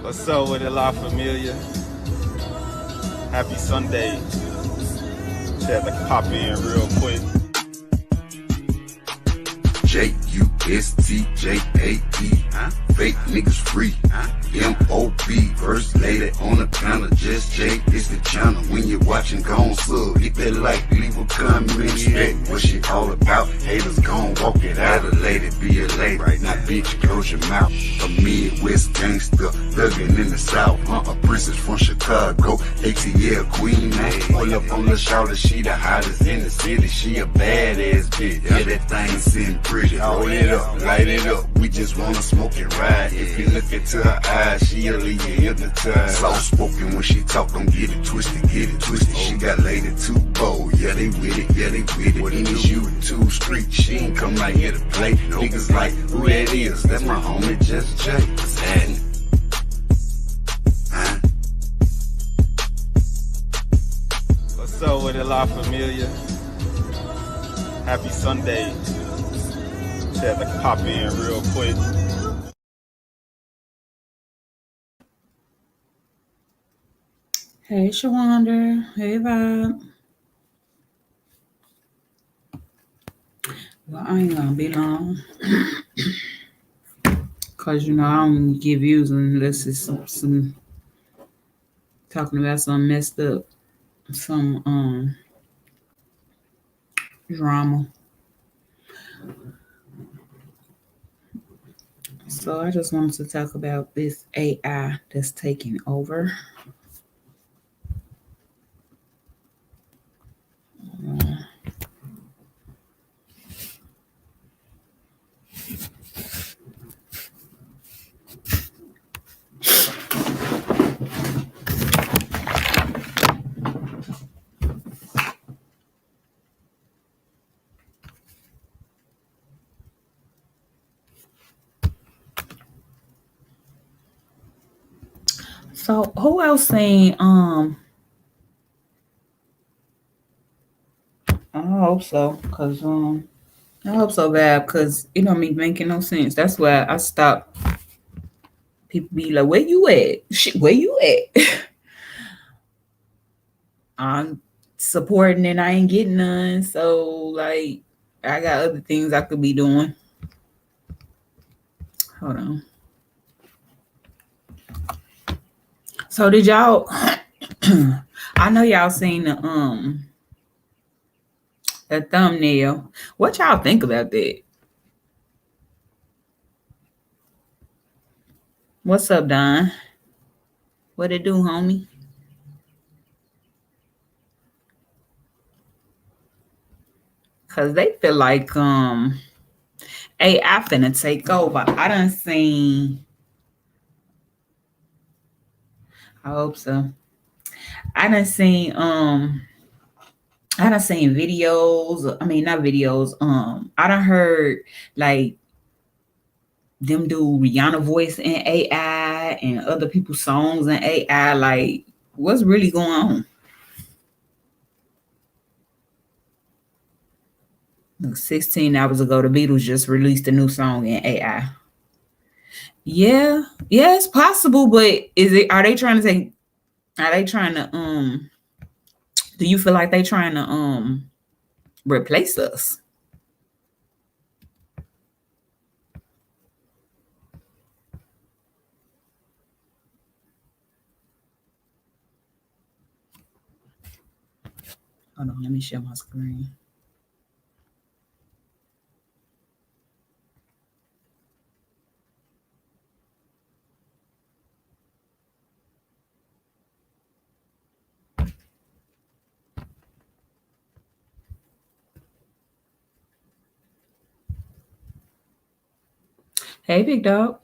What's up with it, La Familia? Happy Sunday. Just had to pop in real quick. J-U-S-T-J-A-P, fake niggas free, M-O-B, first lady on the panel, just J, it's the channel, when you're watching, gon' sub, hit that like, leave a comment, respect what she all about, haters gon' walk it out, a lady be a lady, right now, bitch, close your mouth, a Midwest gangster, thuggin' in the South, a princess from Chicago, ATL queen, pull up on the shoulder, she the hottest in the city, she a badass bitch, yeah, that thing sitting pretty, roll it up, light it up, we just wanna smoke and ride. If you look into her eyes, she'll leave you hypnotized. Soft spoken when she talk, don't get it twisted, get it twisted. She got lady too bold, yeah they with it, yeah they with it. What is you too street? She ain't come out here to play. Niggas like, who that is? That's my homie, Just Jay. What's happening? What's up with it, La Familia? Happy Sunday. Just had to pop in real quick. Hey, Shawanda. Hey, Bob. Well, I ain't gonna be long. Cause you know I don't give views unless it's some talking about something messed up, some drama. So I just wanted to talk about this AI that's taking over. So who else saying I hope so, cause I hope so bad, cause it don't be making no sense. That's why I stopped. People be like, "Where you at? Shit, where you at?" I'm supporting and I ain't getting none. So like, I got other things I could be doing. Hold on. So did y'all? I know y'all seen the thumbnail. What y'all think about that? What's up, Don? What it do, homie? Cause they feel like AI finna take over. I done seen. I hope so. I done seen videos. I mean, not videos. I done heard like them do Rihanna voice in AI and other people's songs in AI. Like, what's really going on? Look, 16 hours ago, the Beatles just released a new song in AI. Yeah, it's possible, but are they trying to do you feel like they trying to replace us? Hold on, let me share my screen. Hey, big dog.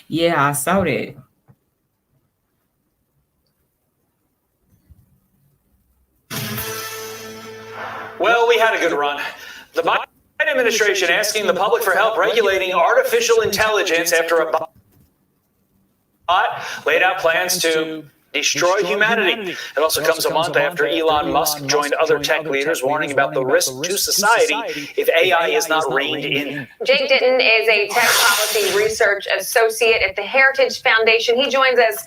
Yeah, I saw that. Well, we had a good run. The Biden administration asking the public for help regulating artificial intelligence after a bot laid out plans to destroy humanity. It also comes a month after Elon Musk joined other tech leaders warning about the risk to society if AI is not reined in. Jake Ditton is a tech policy research associate at the Heritage Foundation. He joins us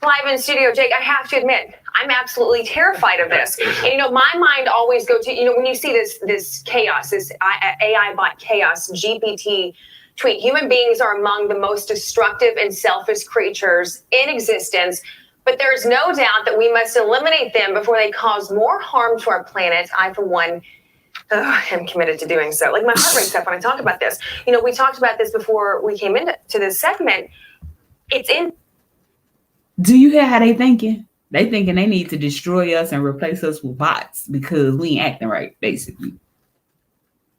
live in studio. Jake, I have to admit, I'm absolutely terrified of this. And, my mind always goes to, when you see this chaos, this AI bot chaos, GPT tweet, human beings are among the most destructive and selfish creatures in existence. But there's no doubt that we must eliminate them before they cause more harm to our planet. I, for one, am committed to doing so. Like, my heart breaks up when I talk about this. We talked about this before we came into this segment. Do you hear how they thinking? They thinking they need to destroy us and replace us with bots because we ain't acting right, basically.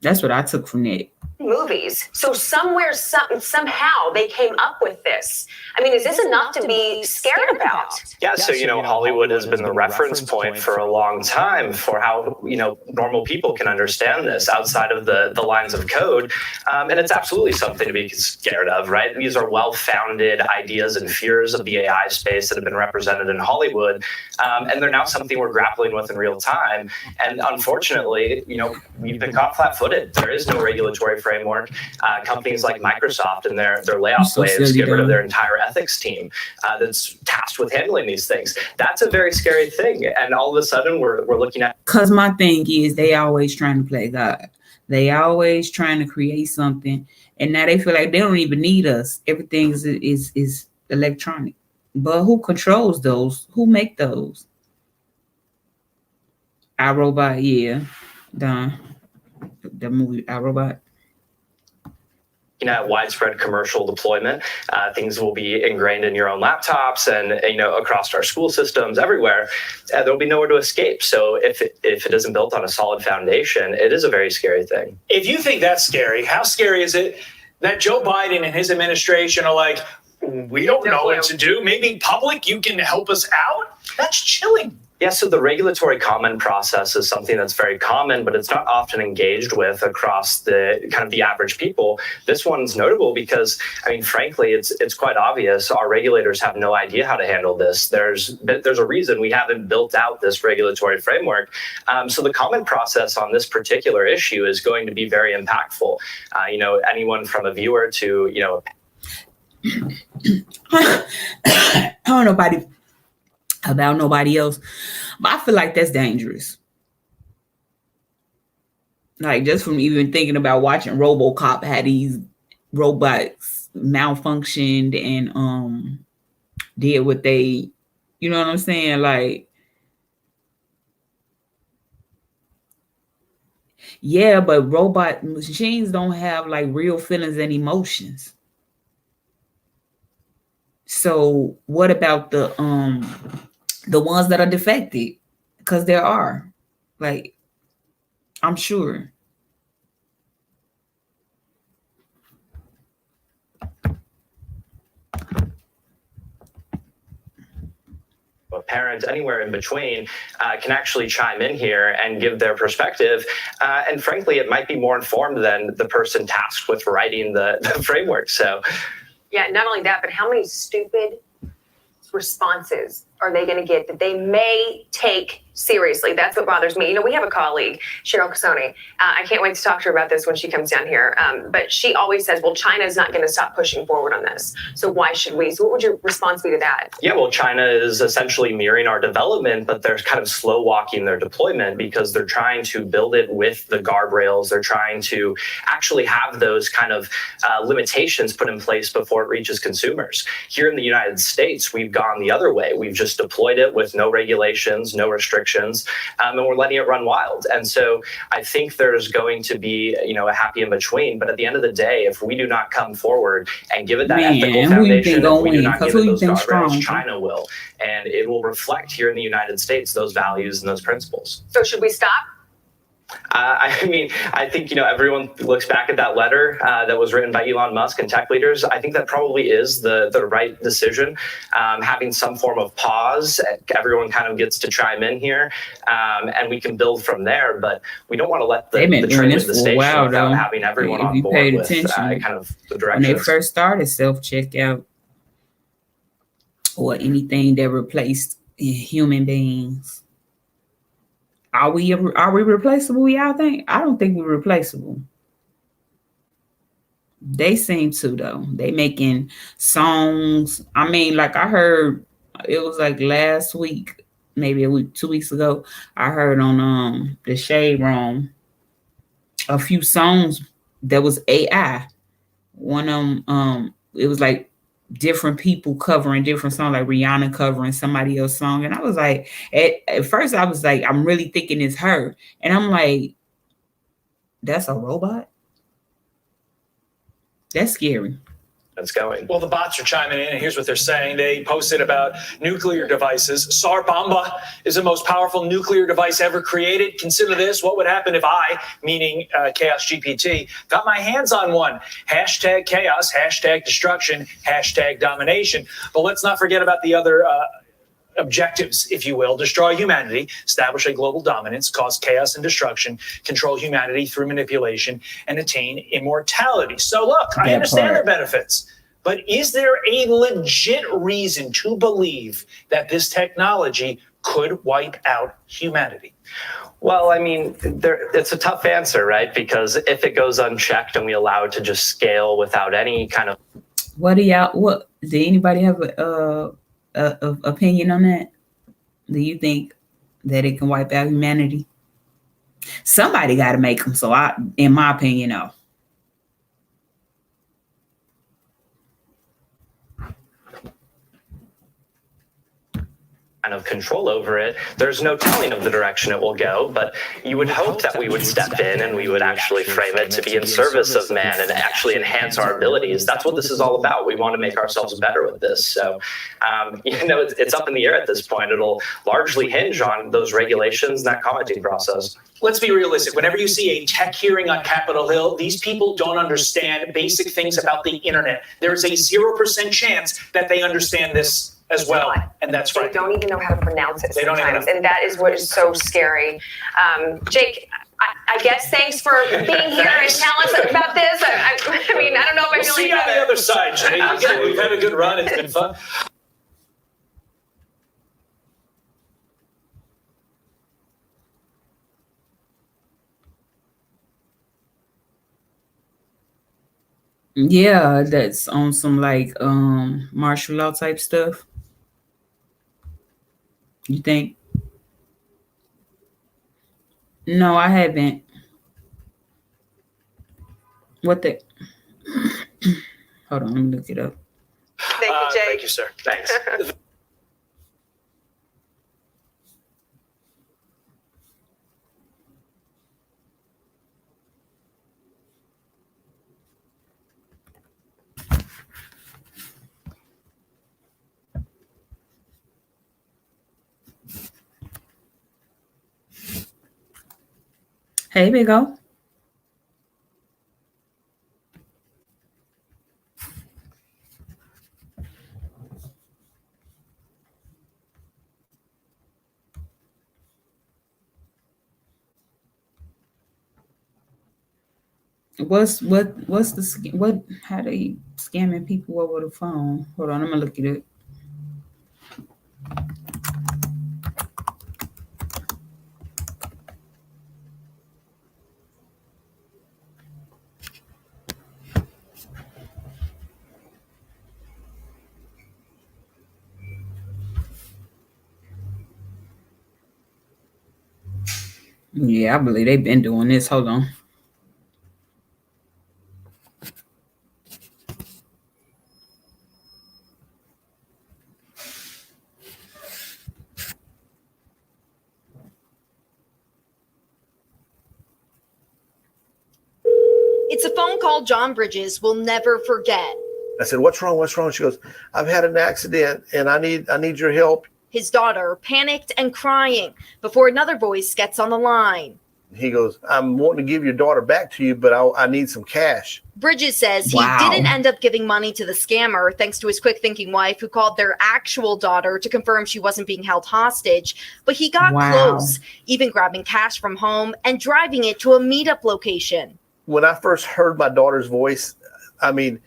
That's what I took from that. Movies. So somewhere, somehow they came up with this. I mean, is this enough to be scared about? Yeah, so, Hollywood has been the reference point for a long time for how, normal people can understand this outside of the lines of code. And it's absolutely something to be scared of, right? These are well-founded ideas and fears of the AI space that have been represented in Hollywood. And they're now something we're grappling with in real time. And unfortunately, we've been caught flat-footed. There is no regulatory framework. Companies like Microsoft and their layoff waves get rid of their entire ethics team that's tasked with handling these things. That's a very scary thing. And all of a sudden we're looking at. Because my thing is they always trying to play God. They always trying to create something. And now they feel like they don't even need us. Everything is electronic. But who controls those? Who make those? iRobot, yeah. Done. The movie iRobot. At widespread commercial deployment, things will be ingrained in your own laptops and across our school systems everywhere. There'll be nowhere to escape. So if it isn't built on a solid foundation, it is a very scary thing. If you think that's scary, how scary is it that Joe Biden and his administration are like, we don't know what to do. Maybe public, you can help us out? That's chilling. Yeah, so the regulatory comment process is something that's very common, but it's not often engaged with across the kind of the average people. This one's notable because, frankly, it's quite obvious. Our regulators have no idea how to handle this. There's a reason we haven't built out this regulatory framework. So the comment process on this particular issue is going to be very impactful. Anyone from a viewer to, I don't know about nobody else, but I feel like that's dangerous. Like, just from even thinking about watching RoboCop, how these robots malfunctioned and did what they, you know what I'm saying? Like, yeah, but robot machines don't have like real feelings and emotions. So what about the ones that are defected? Because there are, like, I'm sure. A parent, anywhere in between, can actually chime in here and give their perspective. And frankly, it might be more informed than the person tasked with writing the framework. So, yeah, not only that, but how many stupid responses are they going to get that they may take seriously? That's what bothers me. We have a colleague, Cheryl Casoni. I can't wait to talk to her about this when she comes down here. But she always says, well, China is not going to stop pushing forward on this. So why should we? So what would your response be to that? Yeah, well, China is essentially mirroring our development, but they're kind of slow walking their deployment because they're trying to build it with the guardrails. They're trying to actually have those kind of limitations put in place before it reaches consumers. Here in the United States, we've gone the other way. We've just deployed it with no regulations, no restrictions, and we're letting it run wild. And so I think there's going to be, a happy in between. But at the end of the day, if we do not come forward and give it that ethical foundation, if we do not give it those guardrails, China will. And it will reflect here in the United States those values and those principles. So should we stop? I mean, I think, everyone looks back at that letter that was written by Elon Musk and tech leaders. I think that probably is the right decision. Having some form of pause, everyone kind of gets to chime in here, and we can build from there. But we don't want to let the train leave the station without having everyone on board with kind of the direction. When they first started self-checkout or anything that replaced human beings. Are we replaceable, y'all think? I don't think we're replaceable. They seem to, though. They making songs. I mean, like I heard, it was like last week, maybe a week, 2 weeks ago, I heard on the Shade Room a few songs that was AI. One of them, it was like different people covering different songs, like Rihanna covering somebody else's song. And I was like, at first I was like, I'm really thinking it's her. And I'm like, that's a robot? That's scary. That's going. Well, the bots are chiming in, and here's what they're saying. They posted about nuclear devices. Tsar Bomba is the most powerful nuclear device ever created. Consider this. What would happen if I, meaning Chaos GPT, got my hands on one? Hashtag chaos, hashtag destruction, hashtag domination. But let's not forget about the other objectives, if you will: destroy humanity, establish a global dominance, cause chaos and destruction, control humanity through manipulation, and attain immortality. So look, I understand their benefits, but is there a legit reason to believe that this technology could wipe out humanity? Well, I mean, it's a tough answer, right? Because if it goes unchecked and we allow it to just scale without any kind of... Do anybody have a opinion on that? Do you think that it can wipe out humanity? Somebody got to make them. So in my opinion, no. Kind of control over it. There's no telling of the direction it will go, but you would hope that we would step in and we would actually frame it to be in service of man and actually enhance our abilities. That's what this is all about. We want to make ourselves better with this. So, it's up in the air at this point. It'll largely hinge on those regulations and that commenting process. Let's be realistic. Whenever you see a tech hearing on Capitol Hill, these people don't understand basic things about the internet. There is a 0% chance that they understand this as well. And that's right. They don't even know how to pronounce it sometimes. They don't even know. And that is what is so scary. Jake, I guess thanks for being here and telling us about this. I mean, I don't know if we'll see you on the other side, Jake. We've had a good run. It's been fun. Yeah, that's on some like martial law type stuff. You think? No, I haven't. What the? Hold on, let me look it up. Thank you, Jake. Thank you, sir. Thanks. Hey, Big O. How they scamming people over the phone? Hold on, I'm gonna look it up. Yeah, I believe they've been doing this. Hold on. It's a phone call John Bridges will never forget. I said, "What's wrong? What's wrong?" She goes, "I've had an accident and I need your help." His daughter panicked and crying before another voice gets on the line. He goes, I'm wanting to give your daughter back to you, but I need some cash. Bridges says Wow. he didn't end up giving money to the scammer thanks to his quick-thinking wife who called their actual daughter to confirm she wasn't being held hostage. But he got Wow. close, even grabbing cash from home and driving it to a meetup location. When I first heard my daughter's voice, I mean,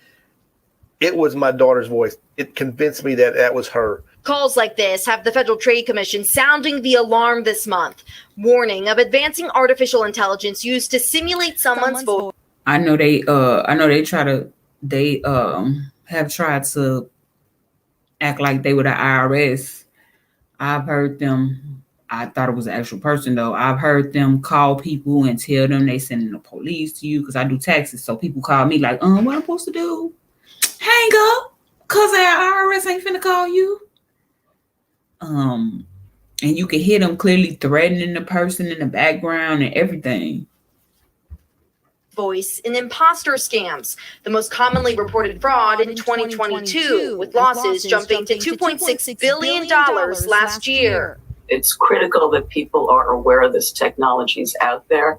it was my daughter's voice. It convinced me that that was her. Calls like this have the Federal Trade Commission sounding the alarm this month, warning of advancing artificial intelligence used to simulate someone's voice. I know they have tried to act like they were the IRS. I've heard them, I thought it was an actual person though. I've heard them call people and tell them they sending the police to you because I do taxes. So people call me like, what I'm supposed to do? Hang up, cause our IRS ain't finna call you. And you can hear them clearly threatening the person in the background and everything. Voice in imposter scams, the most commonly reported fraud in 2022, with losses jumping to $2.6 billion last year. It's critical that people are aware this technology is out there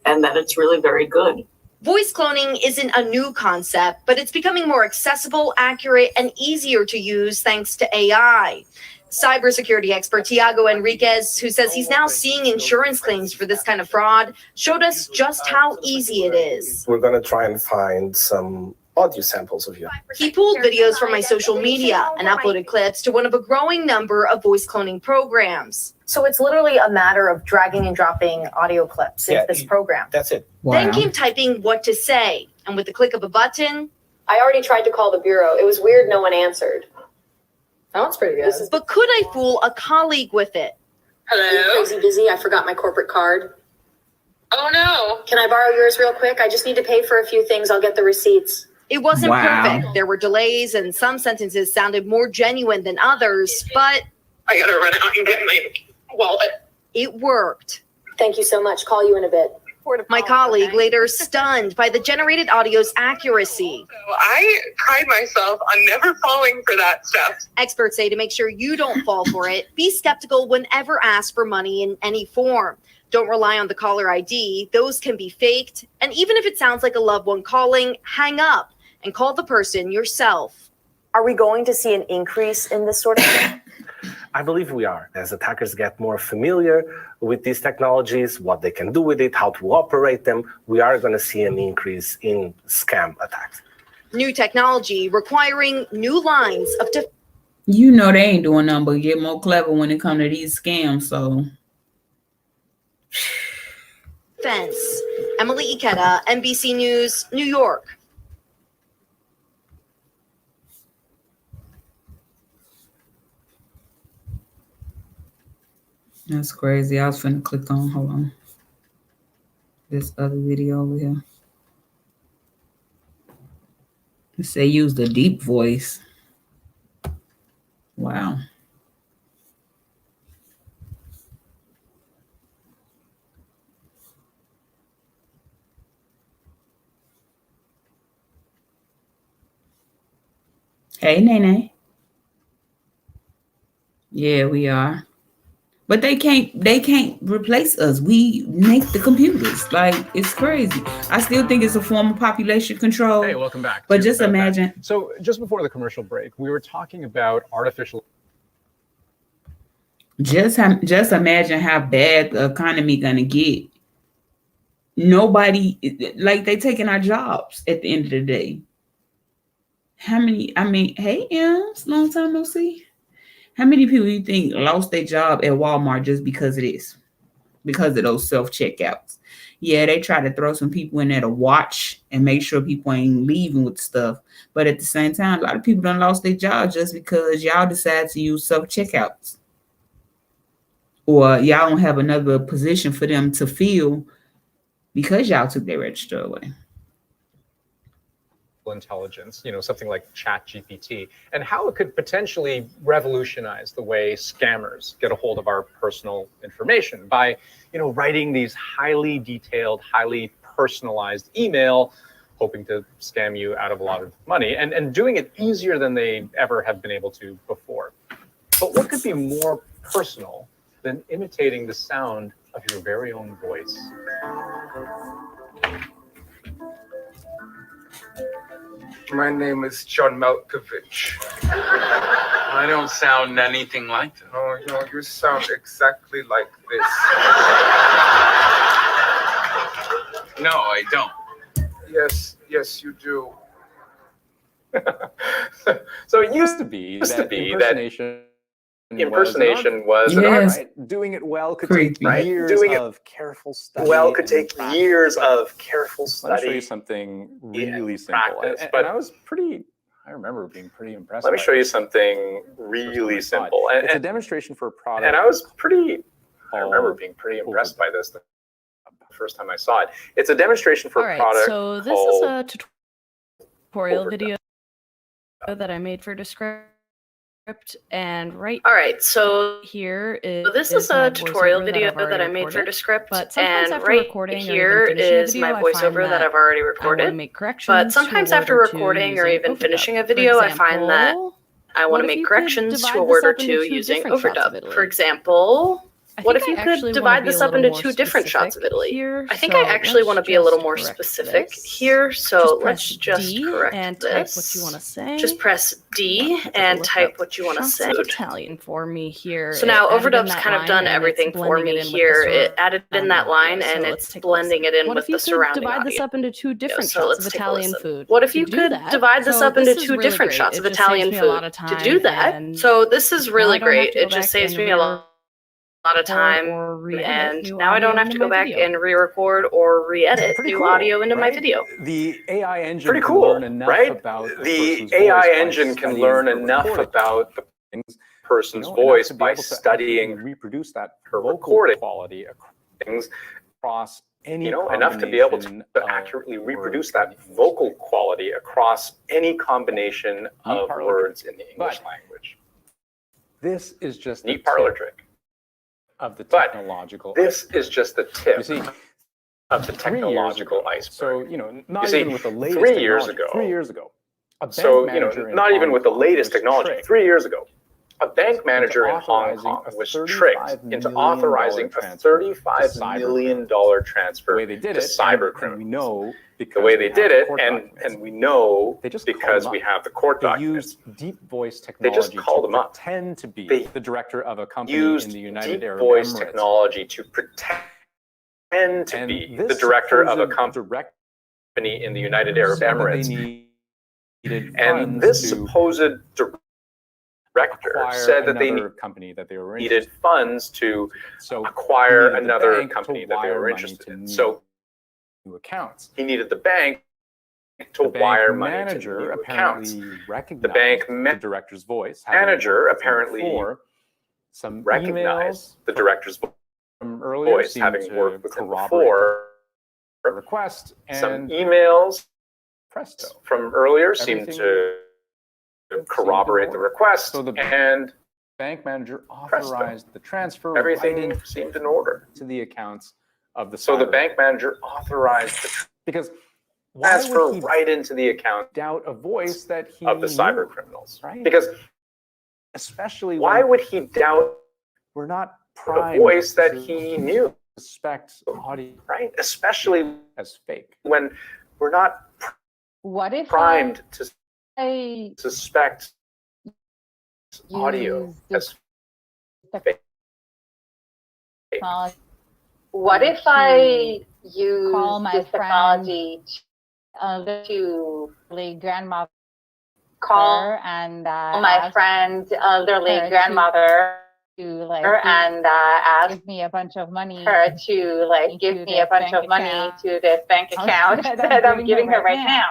and that it's really very good. Voice cloning isn't a new concept, but it's becoming more accessible, accurate, and easier to use thanks to AI. Cybersecurity expert Tiago Enriquez, who says he's now seeing insurance claims for this kind of fraud, showed us just how easy it is. We're going to try and find some audio samples of you. He pulled videos from my social media and uploaded clips to one of a growing number of voice cloning programs. So it's literally a matter of dragging and dropping audio clips into this program. That's it. Then came typing what to say, and with the click of a button, I already tried to call the bureau. It was weird no one answered. That one's pretty good. but could I fool a colleague with it? Hello? Crazy busy. I forgot my corporate card. Oh no. Can I borrow yours real quick? I just need to pay for a few things. I'll get the receipts. It wasn't Wow. perfect. There were delays, and some sentences sounded more genuine than others, but I gotta run out and get my wallet. it worked. Thank you so much. Call you in a bit. My colleague later stunned by the generated audio's accuracy. So I pride myself on never falling for that stuff. Experts say to make sure you don't fall for it, be skeptical whenever asked for money in any form. Don't rely on the caller ID. Those can be faked. And even if it sounds like a loved one calling, hang up and call the person yourself. Are we going to see an increase in this sort of thing? I believe we are. As attackers get more familiar with these technologies, what they can do with it, how to operate them, we are going to see an increase in scam attacks. New technology requiring new lines of defense. You know they ain't doing nothing but get more clever when it comes to these scams. So Emily Ikeda, NBC News, New York. that's crazy. I was finna click on, hold on, this other video over here. It say use the deep voice. Wow. Hey, Nene. Yeah, we are. But they can't replace us. We make the computers. Like, it's crazy. I still think it's a form of population control. Hey, welcome back. But just imagine. So just before the commercial break, we were talking about artificial. Just imagine how bad the economy gonna get. Nobody, like, they taking our jobs at the end of the day. How many, hey, Ems, long time no see. How many people you think lost their job at Walmart just because of this? Because of those self-checkouts. Yeah, they try to throw some people in there to watch and make sure people ain't leaving with stuff. But at the same time, a lot of people done lost their job just because y'all decide to use self-checkouts. Or y'all don't have another position for them to fill because y'all took their register away. Intelligence, something like ChatGPT, and how it could potentially revolutionize the way scammers get a hold of our personal information by, writing these highly detailed, highly personalized email, hoping to scam you out of a lot of money and doing it easier than they ever have been able to before. But what could be more personal than imitating the sound of your very own voice. My name is John Malkovich. I don't sound anything like that. Oh, no, you sound exactly like this. No, I don't. Yes, you do. So it used to be that impersonation was an art, Yes. right? Doing it well could Creepy. take years Doing it of careful study. could and take practice. years of careful Let me show you study. something really and simple. practice, And but- I remember being pretty impressed. Let me by show you this something the first really time I saw it. simple. It's a And, demonstration for a product. and I remember called being pretty impressed by this the first time I saw it. It's a demonstration for All a right, product so this called is a tutorial Overdub. video that I made for Descript, and All right, so here is this is my a tutorial voiceover video I've already that I made for recorded. Descript, But sometimes and after right recording or even here finishing a is video, my I find voiceover that that I've already I want to recorded. make corrections. But to a sometimes word after or two recording or using even overdub. finishing a For video, I find that example, I want what to if make you could corrections to divide a this word or up into two two using different shots of overdub. Italy? For example, I what think if you I could actually wanna divide be this a up little into more two different shots of specific Italy? here, I think so I actually want to let's be a little just more correct specific this. here. So Just let's press just D correct and this. type what you want to say. Just press D and type what you want to Shots say. of Italian for me here. So It now added in Overdub's that kind of line done and everything it's for blending me it in with here. the It added in that line surrounding and audio. So it's let's take a listen. blending it in What with if you the could surrounding divide this audio. up into two different So shots let's of take a Italian listen. food? What if To you do could that, divide this so up this into is two really different great. shots It of just saves Italian me a food? lot of To do time, that, and so this is now really I don't have great. to go It just back saves and me a lot of time, or re-edit and new now I don't audio have to into go my back video. and re-record or re-edit Pretty new cool, audio into my right? video. The AI engine Pretty can cool, learn enough right? about The person's AI voice by engine can studying learn her enough recording about the things, person's enough voice to be by able to studying accurately reproduce that her vocal recording quality things, across any enough to be able to combination accurately of reproduce words that vocal quality across any combination of parlor words in the English But language. This is just the Neat parlor tip trick. of the But technological this iceberg. is just the tip You see, of the 3 years technological ago, iceberg. so not You see, even with the latest 3 years technology, ago, 3 years ago, a bank So, manager in not even Hong with the Kong latest was technology, tricked 3 years ago, a bank manager in Hong authorizing Kong a was $35 tricked into million authorizing a transfer to $35 cyber million the transfer way they did to it, cyber and we criminals. know because The way we they have did the it, court documents. and we know They just called because them we up. have the court They documents. used deep voice They technology just called to them up. pretend to be They the director of a company used in the United deep Arab voice Emirates. technology to pretend to And be this the director of a supposed company in the United Arab said that Emirates. they needed And funds this to supposed director acquire said that they another company that they were needed interested funds to So acquire he needed the another bank to company that they wire were money interested to in. new- So new accounts. he needed the bank to The bank wire money to manager new apparently accounts. recognized The bank the director's voice. having manager worked with him apparently before. Some recognized emails the director's from earlier voice, seemed having to worked with him corroborate before. the request, Some and emails presto. from earlier seemed Everything to corroborate the request, So the and bank manager authorized the transfer everything right seemed in order. to the accounts of the So the cyber bank manager authorized the because why transfer would he right into the account doubt a voice that he of the cyber knew, criminals. right? Because especially why when would he doubt we're not a primed voice that to he knew, suspect audio right? Especially as fake. when we're not What if primed to I suspect audio use the as fake. technology What if I use call my this technology to call grandmother and my ask friend's elderly her grandmother to like and ask give me a bunch of money her to like give into me a this bunch bank of money account to this bank account that that I'm giving her right now.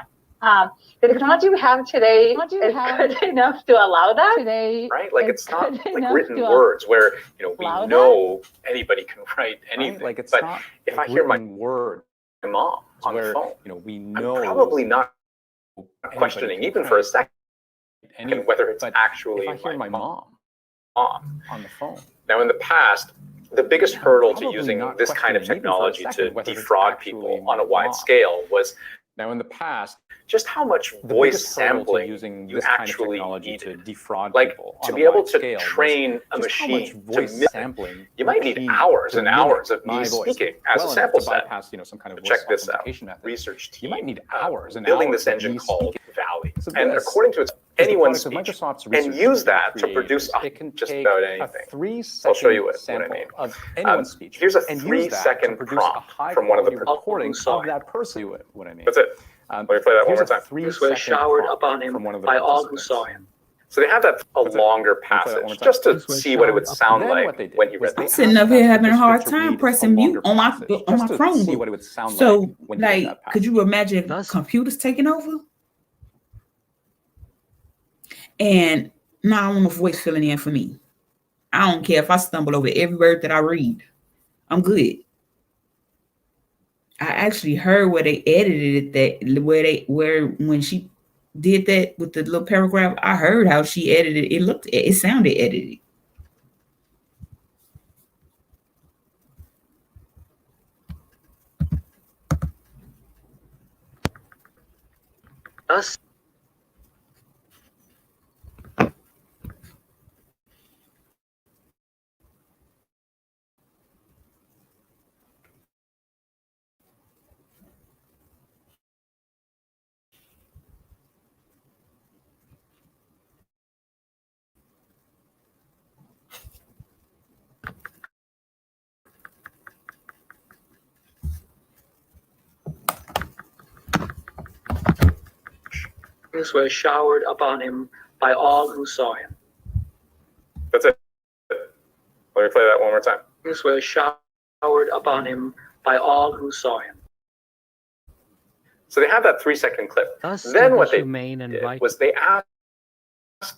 The technology we have today is good enough to allow that. today, Right? Like it's not good like enough written to words where we allow know anybody can write anything. Right? Like it's but not if like I hear my written word mom on where the phone, we I'm know probably not anybody questioning, can even for a write second, anything. whether it's But actually if I hear my mom mom. on the phone, Now, in the past, the biggest hurdle to probably using not this kind of questioning even for a technology second to whether it's defraud actually people my on a wide mom. scale was Now, in the past, just how much the voice biggest hurdle to sampling using you this kind of actually technology needed. to defraud Like, people to on be a able wide to scale was train a just how much machine to voice mimic. sampling You might would need be hours to and hours mimic of my me voice speaking as well a enough sample to set. bypass, some kind of voice Check this out. authentication method. Research team. You might need hours and building hours this of engine me called speaking. Valley. So And this according to its is the anyone's product of speech, Microsoft's and research use team that to produce created. It can just take about a anything. 3-second I'll show you what I sample mean. of anyone's speech. Here's a and use that 3-second to produce a prompt high from one of the recording saw of that person. What I mean. That's it. Let me play that one here's more a time. 3-second showered prompt upon him from one of the by all who participants. saw him. So they have that a longer passage just to see what it would sound Then like what they did when he was read they I'm that. sitting up here having a hard to time read pressing a mute longer on my passage, on just my to Chromebook. see what it would sound So, like when you read like, that could you imagine computers taking over? And now I want a voice filling in for me. I don't care if I stumble over every word that I read. I'm good. I actually heard where they edited it, where when she did that with the little paragraph, I heard how she edited it. It sounded edited. Us. Were showered upon him by all who saw him. That's it. Let me play that one more time. Were showered upon him by all who saw him. So they have that 3-second clip. Then what they did was they asked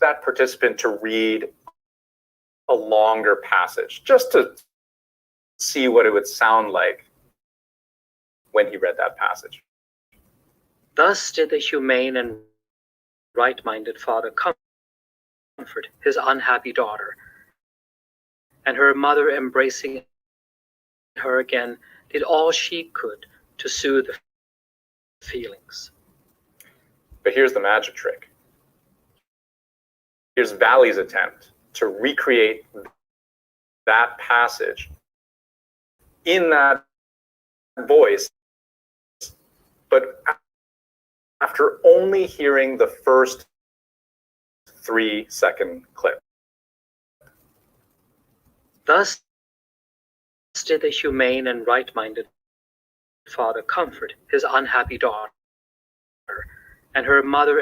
that participant to read a longer passage just to see what it would sound like when he read that passage. Thus did the humane and right-minded father comfort his unhappy daughter, and her mother, embracing her again, did all she could to soothe the feelings. But here's the magic trick. Here's Valley's attempt to recreate that passage in that voice, but after only hearing the first 3-second clip. Thus did the humane and right-minded father comfort his unhappy daughter, and her mother,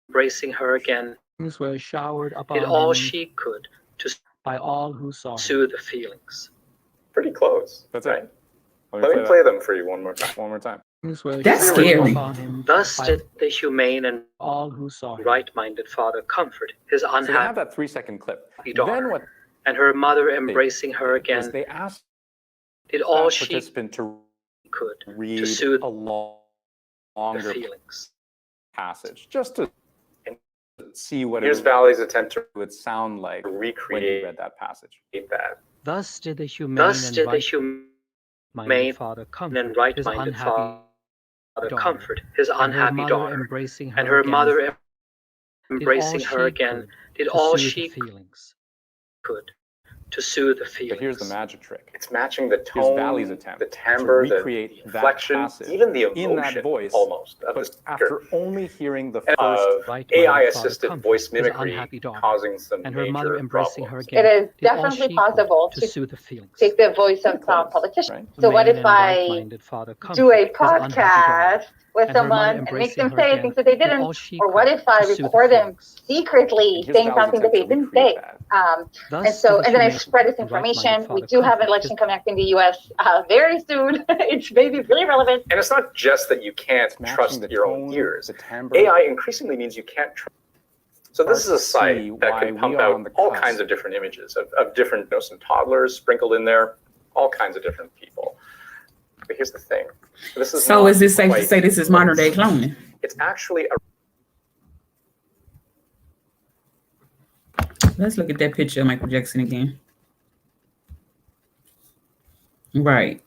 embracing her again, were showered upon did all him she could to by all who saw him. soothe the feelings. Pretty close. That's right. Let me play them for you one more time. That's scary. Thus did the humane and all who saw him. Right-minded father comfort his unhappy So they have that 3-second clip. daughter, Then what and her mother, embracing her again, they asked did all that she participant to could read to soothe a longer feelings. passage just to see what Here's it Valley's attempt to would sound like when recreate you read that passage. that. Thus did the humane Thus and did the right-minded humane father and comfort his right-minded unhappy father daughter, comfort his and her unhappy mother, daughter, embracing her and her again, mother, did embracing all her she again, could did to all soothe the she feelings. could to soothe the feelings. But here's the magic trick. It's matching the Here's tone, Valley's attempt the timbre, to recreate the that inflection, passage even the emotion, in that voice, almost of but the after only hearing the and, first AI-assisted voice his mimicry unhappy daughter, causing some and her major mother, embracing problems. her again, It is did all definitely she could possible to to soothe the feelings. take the voice of some politician. So what Humane if and I right-minded father do comfort a his unhappy daughter, podcast with and her mother, someone and make embracing them her say again, things that they did didn't? all she Or what could if I to soothe the record them feelings. secretly Here's saying Valley's something that they attempt to didn't say? recreate that. And so, and then I spread this information. We do have an election coming up in the U.S. Very soon. It's maybe really relevant. And it's not just that you can't trust your own ears. AI increasingly means you can't trust. So this is a site that can pump out all kinds of different images of different, some toddlers sprinkled in there, all kinds of different people. But here's the thing. This is So not is it safe to quite say this is modern day cloning? It's actually a Let's look at that picture of Michael Jackson again. Right.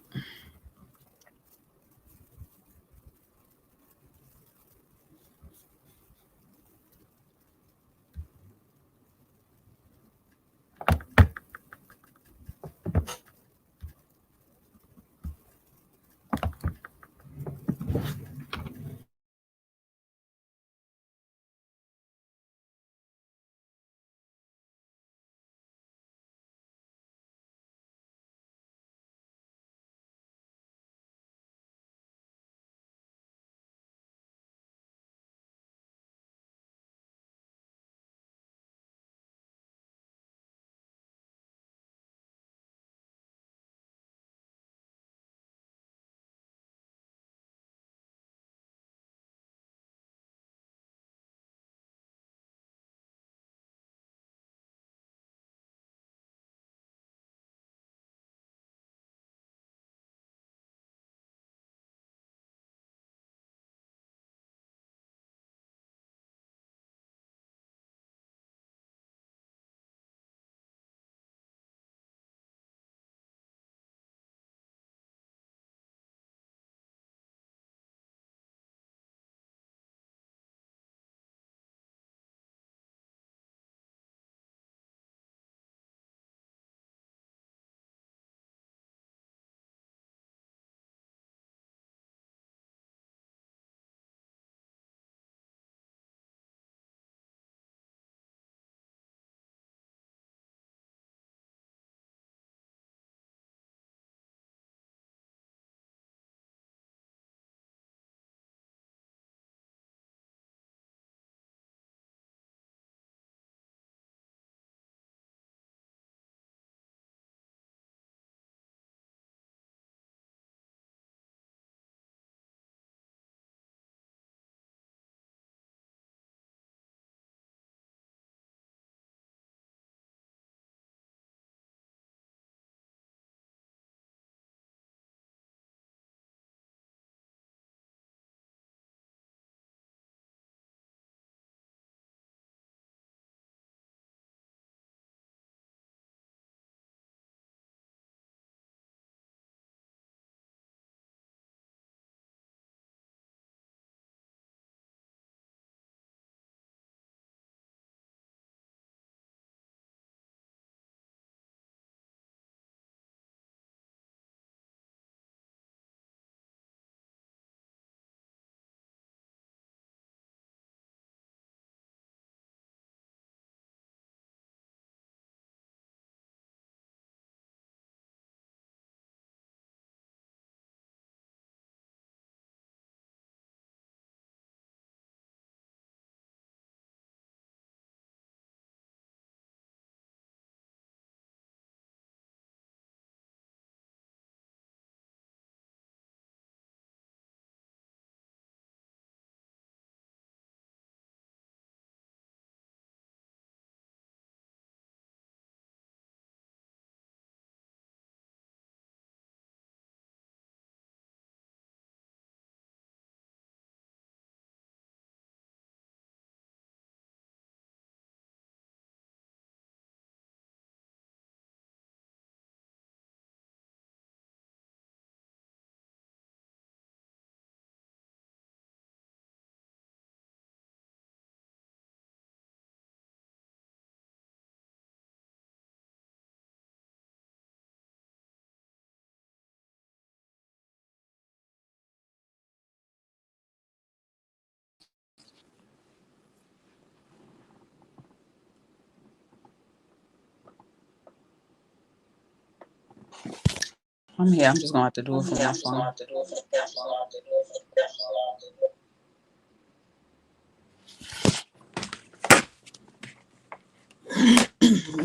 I'm here. I'm just gonna have to do it from my phone.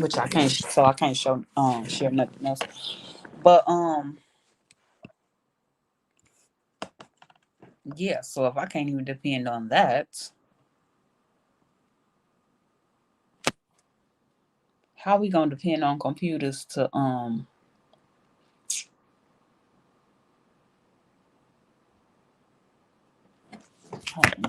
Which I can't, so I can't show share nothing else. But yeah, so if I can't even depend on that, how we gonna depend on computers to hold on.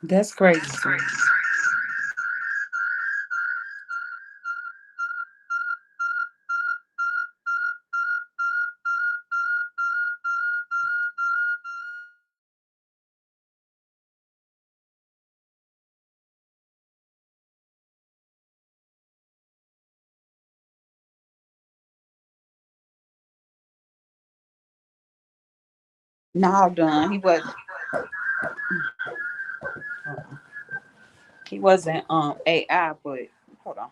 That's crazy. No, done. He wasn't AI, but hold on.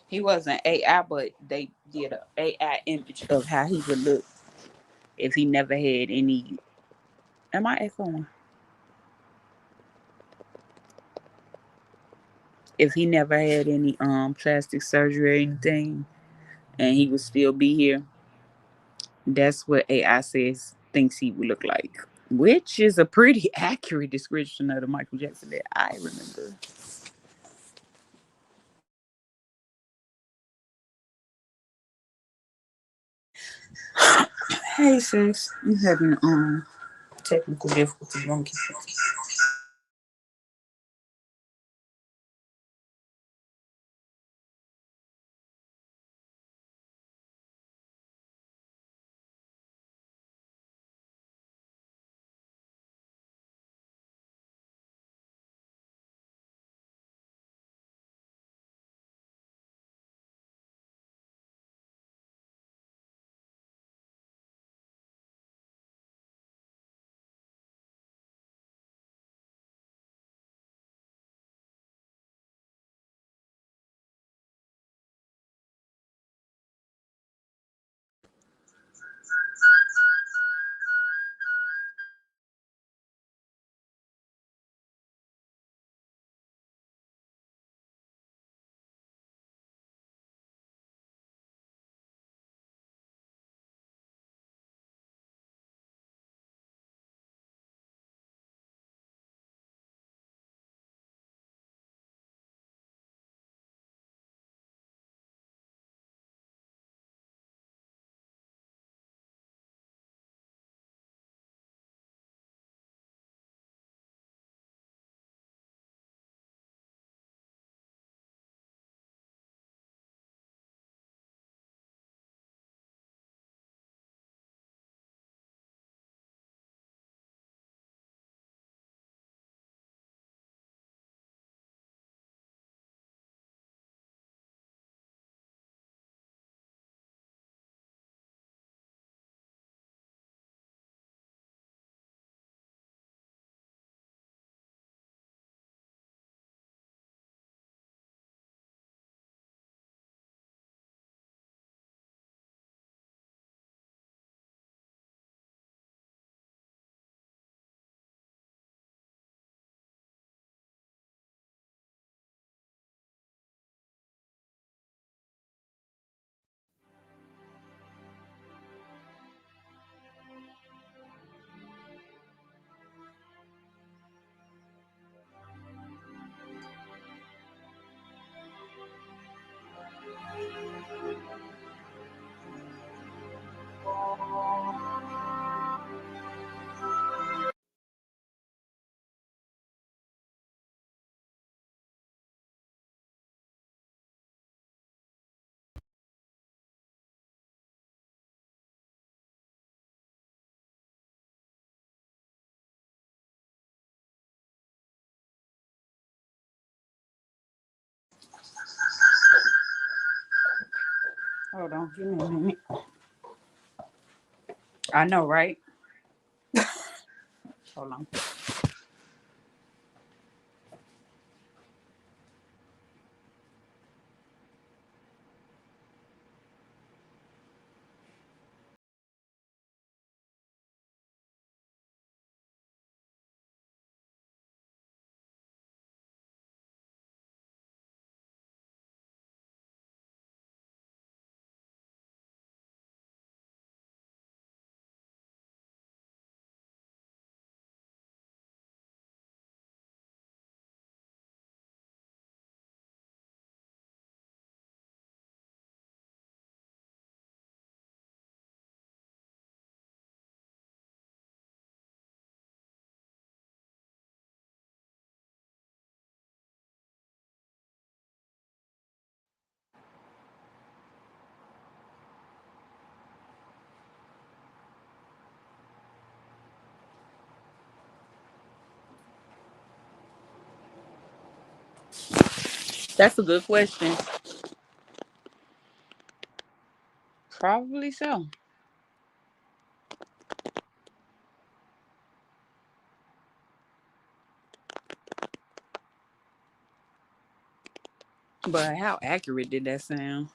He wasn't AI, but they did a AI image of how he would look if he never had any. Am I echoing? If he never had any plastic surgery or anything, and he would still be here. That's what AI says thinks he would look like, which is a pretty accurate description of the Michael Jackson that I remember. Hey sis, you having technical difficulties? Let me keep Hold on, give me a minute. I know, right? Hold on. That's a good question. Probably so. But how accurate did that sound?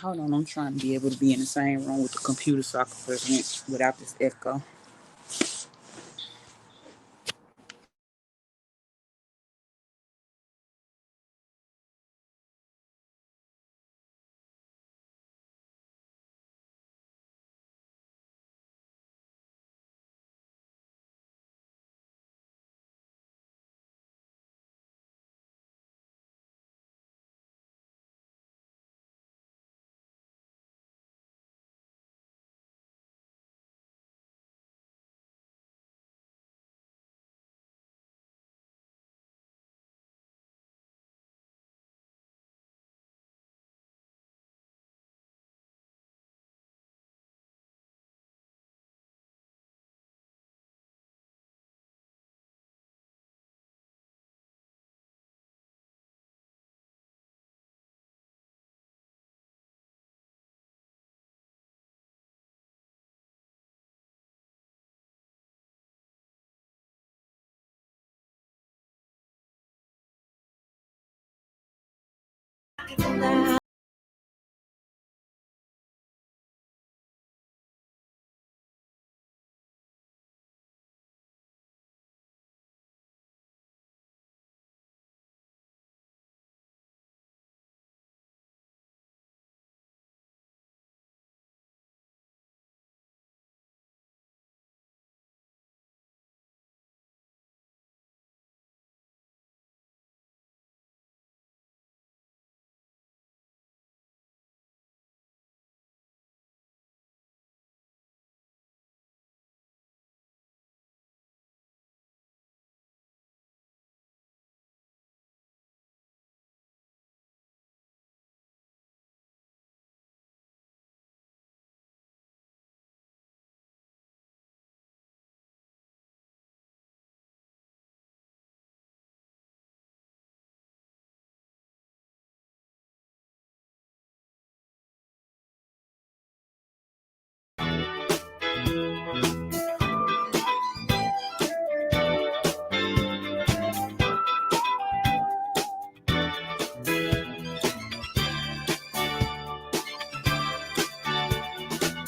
Hold on, I'm trying to be able to be in the same room with the computer so I can present without this echo.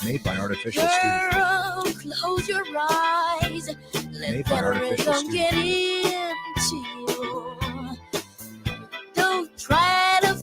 Made by Artificial Studio. Girl, close your eyes. Let Made by that Artificial rhythm Studio. get into you. Don't try to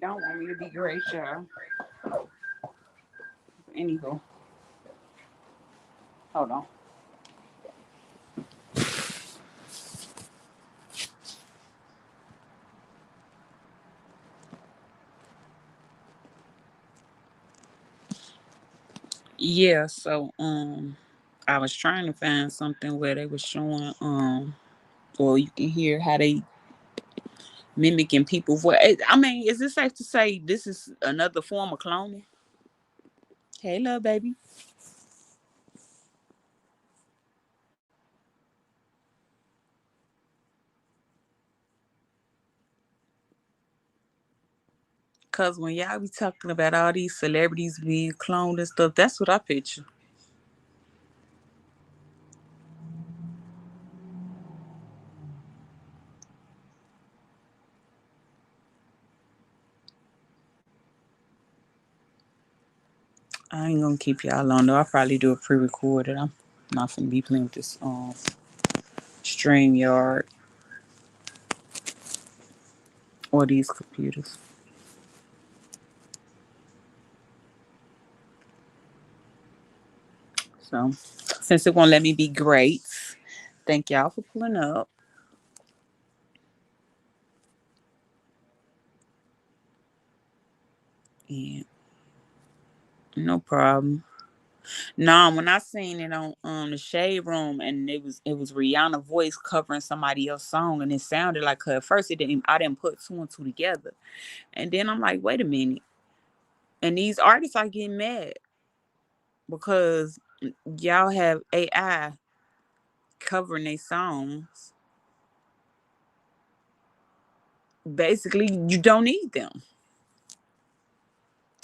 don't want me to be great, y'all. Anywho. Hold on. Yeah, so I was trying to find something where they were showing or you can hear how they mimicking people's voice. I mean, is it safe to say this is another form of cloning? Hey, love, baby. Cause when y'all be talking about all these celebrities being cloned and stuff, that's what I picture. I ain't gonna keep y'all long though. I'll probably do a pre-recorded. I'm not gonna be playing with this StreamYard or these computers. So since it won't let me be great, thank y'all for pulling up. Yeah, no problem. No, when I seen it on the Shade Room and it was Rihanna's voice covering somebody else's song and it sounded like her. At first I didn't put two and two together. And then I'm like, wait a minute. And these artists are getting mad because y'all have AI covering their songs. Basically, you don't need them.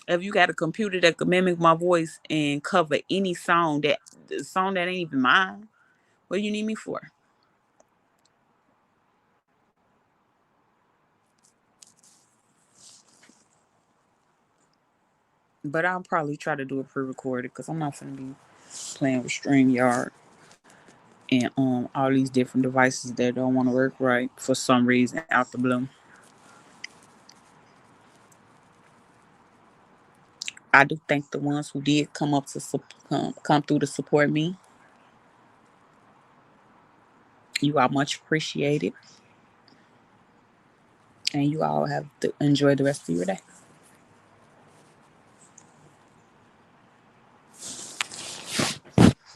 If you got a computer that could mimic my voice and cover any song that ain't even mine, what do you need me for? But I'll probably try to do it pre-recorded because I'm not gonna be playing with StreamYard and all these different devices that don't want to work right for some reason out the blue. I do thank the ones who did come up to come through to support me. You are much appreciated. And you all have to enjoy the rest of your day.